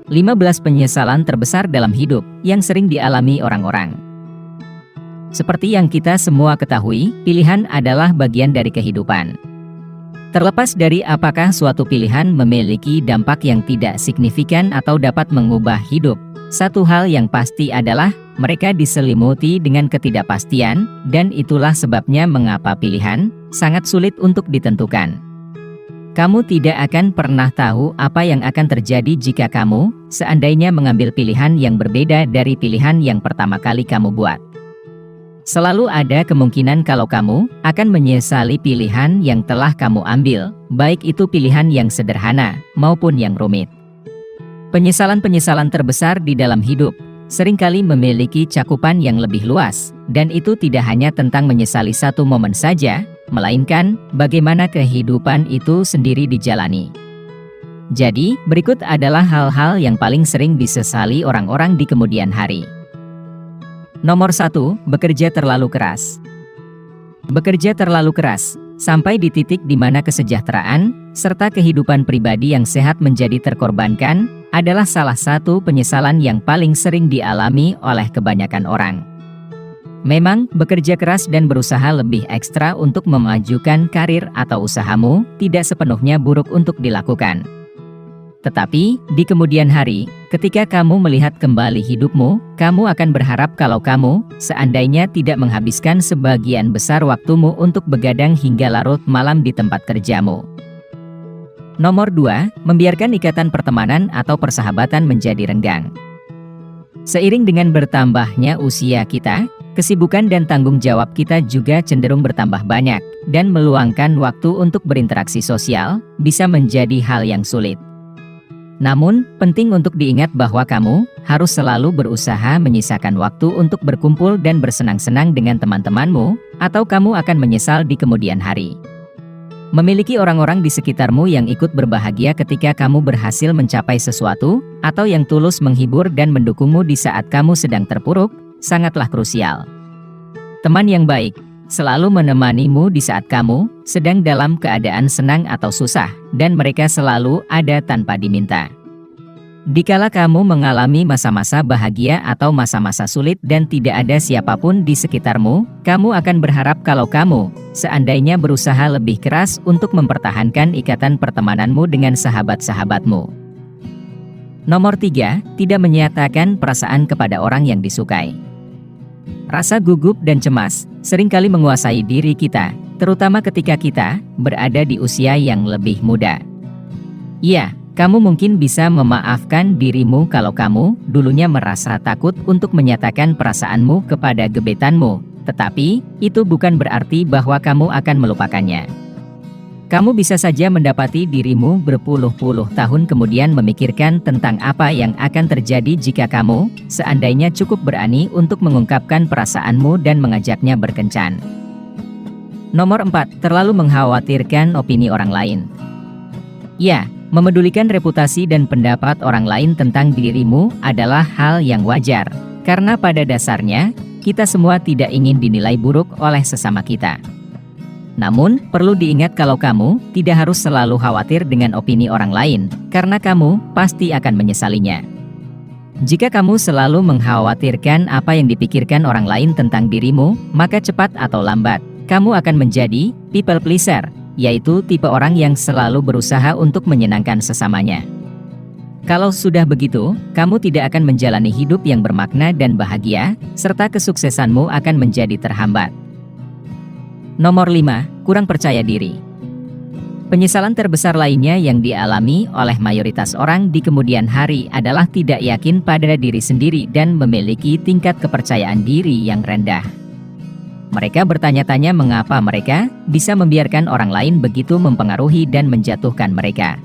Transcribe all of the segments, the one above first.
15 penyesalan terbesar dalam hidup yang sering dialami orang-orang. Seperti yang kita semua ketahui, pilihan adalah bagian dari kehidupan. Terlepas dari apakah suatu pilihan memiliki dampak yang tidak signifikan atau dapat mengubah hidup, satu hal yang pasti adalah mereka diselimuti dengan ketidakpastian, dan itulah sebabnya mengapa pilihan sangat sulit untuk ditentukan. Kamu tidak akan pernah tahu apa yang akan terjadi jika kamu seandainya mengambil pilihan yang berbeda dari pilihan yang pertama kali kamu buat. Selalu ada kemungkinan kalau kamu akan menyesali pilihan yang telah kamu ambil, baik itu pilihan yang sederhana maupun yang rumit. Penyesalan-penyesalan terbesar di dalam hidup seringkali memiliki cakupan yang lebih luas, dan itu tidak hanya tentang menyesali satu momen saja, melainkan bagaimana kehidupan itu sendiri dijalani. Jadi, berikut adalah hal-hal yang paling sering disesali orang-orang di kemudian hari. Nomor 1, bekerja terlalu keras. Bekerja terlalu keras, sampai di titik di mana kesejahteraan, serta kehidupan pribadi yang sehat menjadi terkorbankan, adalah salah satu penyesalan yang paling sering dialami oleh kebanyakan orang. Memang, bekerja keras dan berusaha lebih ekstra untuk memajukan karir atau usahamu tidak sepenuhnya buruk untuk dilakukan. Tetapi, di kemudian hari, ketika kamu melihat kembali hidupmu, kamu akan berharap kalau kamu seandainya tidak menghabiskan sebagian besar waktumu untuk begadang hingga larut malam di tempat kerjamu. Nomor 2, membiarkan ikatan pertemanan atau persahabatan menjadi renggang. Seiring dengan bertambahnya usia kita, kesibukan dan tanggung jawab kita juga cenderung bertambah banyak, dan meluangkan waktu untuk berinteraksi sosial bisa menjadi hal yang sulit. Namun, penting untuk diingat bahwa kamu harus selalu berusaha menyisakan waktu untuk berkumpul dan bersenang-senang dengan teman-temanmu, atau kamu akan menyesal di kemudian hari. Memiliki orang-orang di sekitarmu yang ikut berbahagia ketika kamu berhasil mencapai sesuatu, atau yang tulus menghibur dan mendukungmu di saat kamu sedang terpuruk, sangatlah krusial. Teman yang baik selalu menemanimu di saat kamu sedang dalam keadaan senang atau susah, dan mereka selalu ada tanpa diminta. Dikala kamu mengalami masa-masa bahagia atau masa-masa sulit dan tidak ada siapapun di sekitarmu, kamu akan berharap kalau kamu seandainya berusaha lebih keras untuk mempertahankan ikatan pertemananmu dengan sahabat-sahabatmu. Nomor 3, tidak menyatakan perasaan kepada orang yang disukai. Rasa gugup dan cemas seringkali menguasai diri kita, terutama ketika kita berada di usia yang lebih muda. Iya, kamu mungkin bisa memaafkan dirimu kalau kamu dulunya merasa takut untuk menyatakan perasaanmu kepada gebetanmu, tetapi itu bukan berarti bahwa kamu akan melupakannya. Kamu bisa saja mendapati dirimu berpuluh-puluh tahun kemudian memikirkan tentang apa yang akan terjadi jika kamu seandainya cukup berani untuk mengungkapkan perasaanmu dan mengajaknya berkencan. Nomor 4, terlalu mengkhawatirkan opini orang lain. Ya, memedulikan reputasi dan pendapat orang lain tentang dirimu adalah hal yang wajar, karena pada dasarnya, kita semua tidak ingin dinilai buruk oleh sesama kita. Namun, perlu diingat kalau kamu tidak harus selalu khawatir dengan opini orang lain, karena kamu pasti akan menyesalinya. Jika kamu selalu mengkhawatirkan apa yang dipikirkan orang lain tentang dirimu, maka cepat atau lambat, kamu akan menjadi people pleaser, yaitu tipe orang yang selalu berusaha untuk menyenangkan sesamanya. Kalau sudah begitu, kamu tidak akan menjalani hidup yang bermakna dan bahagia, serta kesuksesanmu akan menjadi terhambat. Nomor 5, kurang percaya diri. Penyesalan terbesar lainnya yang dialami oleh mayoritas orang di kemudian hari adalah tidak yakin pada diri sendiri dan memiliki tingkat kepercayaan diri yang rendah. Mereka bertanya-tanya mengapa mereka bisa membiarkan orang lain begitu mempengaruhi dan menjatuhkan mereka.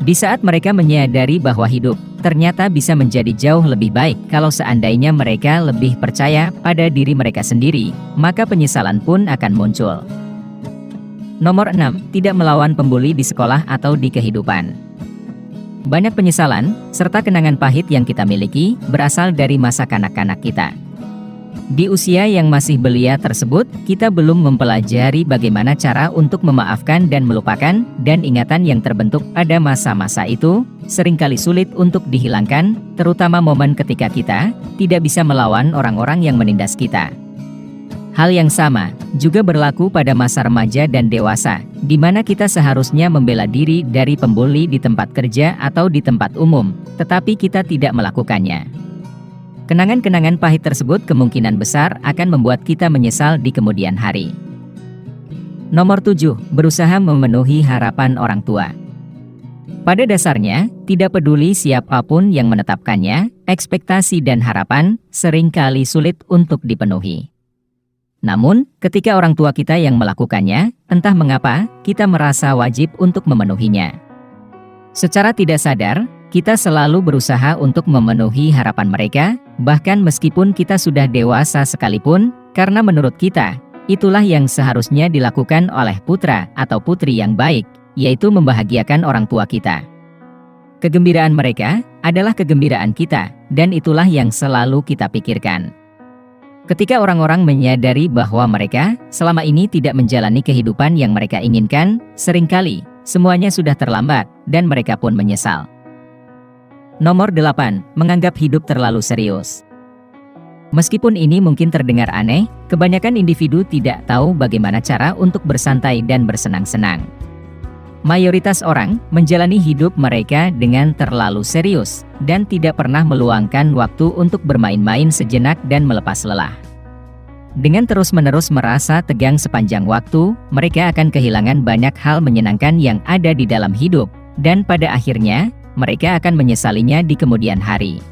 Di saat mereka menyadari bahwa hidup ternyata bisa menjadi jauh lebih baik kalau seandainya mereka lebih percaya pada diri mereka sendiri, maka penyesalan pun akan muncul. Nomor 6, tidak melawan pembuli di sekolah atau di kehidupan. Banyak penyesalan serta kenangan pahit yang kita miliki berasal dari masa kanak-kanak kita. Di usia yang masih belia tersebut, kita belum mempelajari bagaimana cara untuk memaafkan dan melupakan, dan ingatan yang terbentuk pada masa-masa itu seringkali sulit untuk dihilangkan, terutama momen ketika kita tidak bisa melawan orang-orang yang menindas kita. Hal yang sama juga berlaku pada masa remaja dan dewasa, di mana kita seharusnya membela diri dari pembuli di tempat kerja atau di tempat umum, tetapi kita tidak melakukannya. Kenangan-kenangan pahit tersebut kemungkinan besar akan membuat kita menyesal di kemudian hari. Nomor 7, berusaha memenuhi harapan orang tua. Pada dasarnya, tidak peduli siapapun yang menetapkannya, ekspektasi dan harapan seringkali sulit untuk dipenuhi. Namun, ketika orang tua kita yang melakukannya, entah mengapa, kita merasa wajib untuk memenuhinya. Secara tidak sadar, kita selalu berusaha untuk memenuhi harapan mereka, bahkan meskipun kita sudah dewasa sekalipun, karena menurut kita, itulah yang seharusnya dilakukan oleh putra atau putri yang baik, yaitu membahagiakan orang tua kita. Kegembiraan mereka adalah kegembiraan kita, dan itulah yang selalu kita pikirkan. Ketika orang-orang menyadari bahwa mereka selama ini tidak menjalani kehidupan yang mereka inginkan, seringkali semuanya sudah terlambat, dan mereka pun menyesal. Nomor 8, menganggap hidup terlalu serius. Meskipun ini mungkin terdengar aneh, kebanyakan individu tidak tahu bagaimana cara untuk bersantai dan bersenang-senang. Mayoritas orang menjalani hidup mereka dengan terlalu serius, dan tidak pernah meluangkan waktu untuk bermain-main sejenak dan melepas lelah. Dengan terus-menerus merasa tegang sepanjang waktu, mereka akan kehilangan banyak hal menyenangkan yang ada di dalam hidup, dan pada akhirnya, mereka akan menyesalinya di kemudian hari.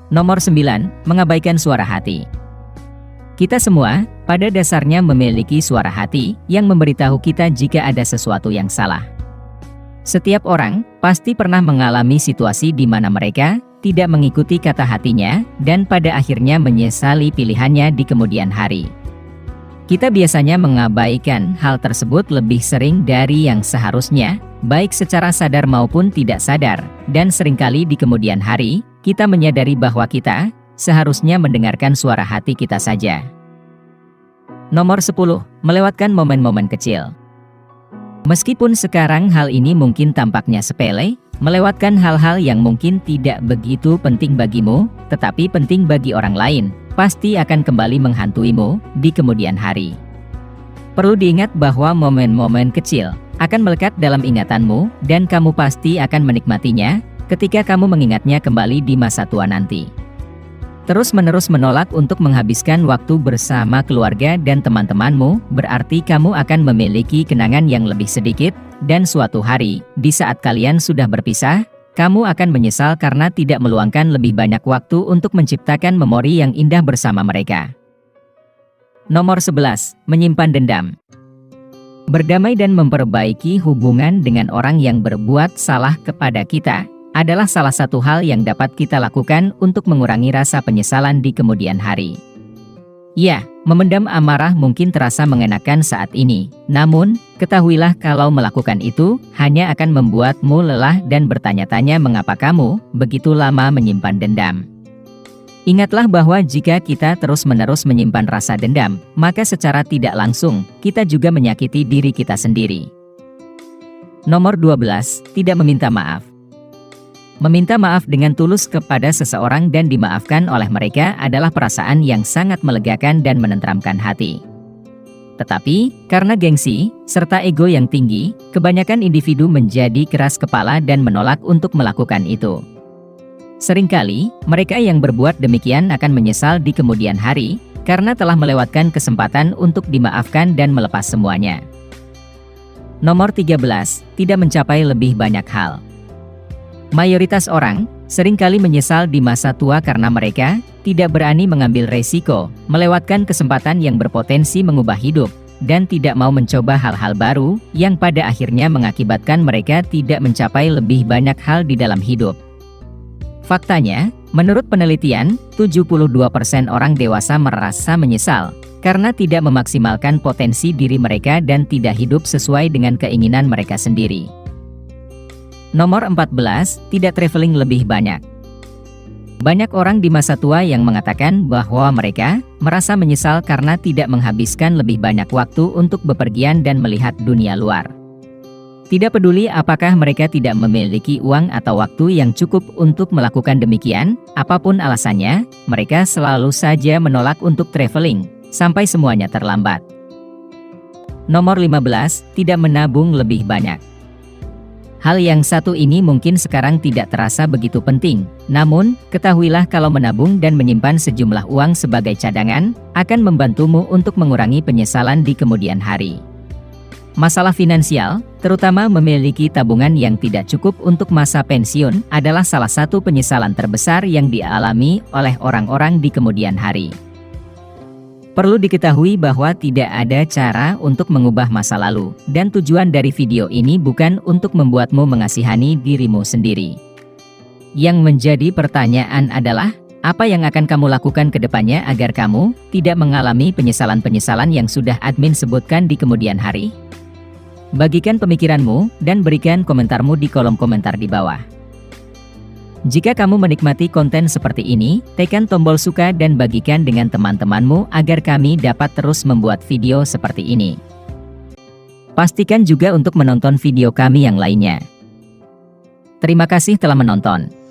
Nomor 9, mengabaikan suara hati. Kita semua, pada dasarnya memiliki suara hati yang memberitahu kita jika ada sesuatu yang salah. Setiap orang pasti pernah mengalami situasi di mana mereka tidak mengikuti kata hatinya dan pada akhirnya menyesali pilihannya di kemudian hari. Kita biasanya mengabaikan hal tersebut lebih sering dari yang seharusnya, baik secara sadar maupun tidak sadar, dan seringkali di kemudian hari, kita menyadari bahwa kita seharusnya mendengarkan suara hati kita saja. Nomor 10, melewatkan momen-momen kecil. Meskipun sekarang hal ini mungkin tampaknya sepele, melewatkan hal-hal yang mungkin tidak begitu penting bagimu, tetapi penting bagi orang lain, pasti akan kembali menghantuimu di kemudian hari. Perlu diingat bahwa momen-momen kecil akan melekat dalam ingatanmu, dan kamu pasti akan menikmatinya ketika kamu mengingatnya kembali di masa tua nanti. Terus-menerus menolak untuk menghabiskan waktu bersama keluarga dan teman-temanmu, berarti kamu akan memiliki kenangan yang lebih sedikit, dan suatu hari, di saat kalian sudah berpisah, kamu akan menyesal karena tidak meluangkan lebih banyak waktu untuk menciptakan memori yang indah bersama mereka. Nomor 11, menyimpan dendam. Berdamai dan memperbaiki hubungan dengan orang yang berbuat salah kepada kita adalah salah satu hal yang dapat kita lakukan untuk mengurangi rasa penyesalan di kemudian hari. Ya, memendam amarah mungkin terasa mengenakan saat ini, namun, ketahuilah kalau melakukan itu hanya akan membuatmu lelah dan bertanya-tanya mengapa kamu begitu lama menyimpan dendam. Ingatlah bahwa jika kita terus-menerus menyimpan rasa dendam, maka secara tidak langsung, kita juga menyakiti diri kita sendiri. Nomor 12, tidak meminta maaf. Meminta maaf dengan tulus kepada seseorang dan dimaafkan oleh mereka adalah perasaan yang sangat melegakan dan menenteramkan hati. Tetapi, karena gengsi, serta ego yang tinggi, kebanyakan individu menjadi keras kepala dan menolak untuk melakukan itu. Seringkali, mereka yang berbuat demikian akan menyesal di kemudian hari, karena telah melewatkan kesempatan untuk dimaafkan dan melepas semuanya. Nomor 13, tidak mencapai lebih banyak hal. Mayoritas orang seringkali menyesal di masa tua karena mereka tidak berani mengambil resiko, melewatkan kesempatan yang berpotensi mengubah hidup, dan tidak mau mencoba hal-hal baru yang pada akhirnya mengakibatkan mereka tidak mencapai lebih banyak hal di dalam hidup. Faktanya, menurut penelitian, 72% orang dewasa merasa menyesal karena tidak memaksimalkan potensi diri mereka dan tidak hidup sesuai dengan keinginan mereka sendiri. Nomor 14, tidak traveling lebih banyak. Banyak orang di masa tua yang mengatakan bahwa mereka merasa menyesal karena tidak menghabiskan lebih banyak waktu untuk bepergian dan melihat dunia luar. Tidak peduli apakah mereka tidak memiliki uang atau waktu yang cukup untuk melakukan demikian, apapun alasannya, mereka selalu saja menolak untuk traveling, sampai semuanya terlambat. Nomor 15, tidak menabung lebih banyak. Hal yang satu ini mungkin sekarang tidak terasa begitu penting, namun, ketahuilah kalau menabung dan menyimpan sejumlah uang sebagai cadangan, akan membantumu untuk mengurangi penyesalan di kemudian hari. Masalah finansial, terutama memiliki tabungan yang tidak cukup untuk masa pensiun, adalah salah satu penyesalan terbesar yang dialami oleh orang-orang di kemudian hari. Perlu diketahui bahwa tidak ada cara untuk mengubah masa lalu, dan tujuan dari video ini bukan untuk membuatmu mengasihani dirimu sendiri. Yang menjadi pertanyaan adalah, apa yang akan kamu lakukan ke depannya agar kamu tidak mengalami penyesalan-penyesalan yang sudah admin sebutkan di kemudian hari? Bagikan pemikiranmu, dan berikan komentarmu di kolom komentar di bawah. Jika kamu menikmati konten seperti ini, tekan tombol suka dan bagikan dengan teman-temanmu agar kami dapat terus membuat video seperti ini. Pastikan juga untuk menonton video kami yang lainnya. Terima kasih telah menonton.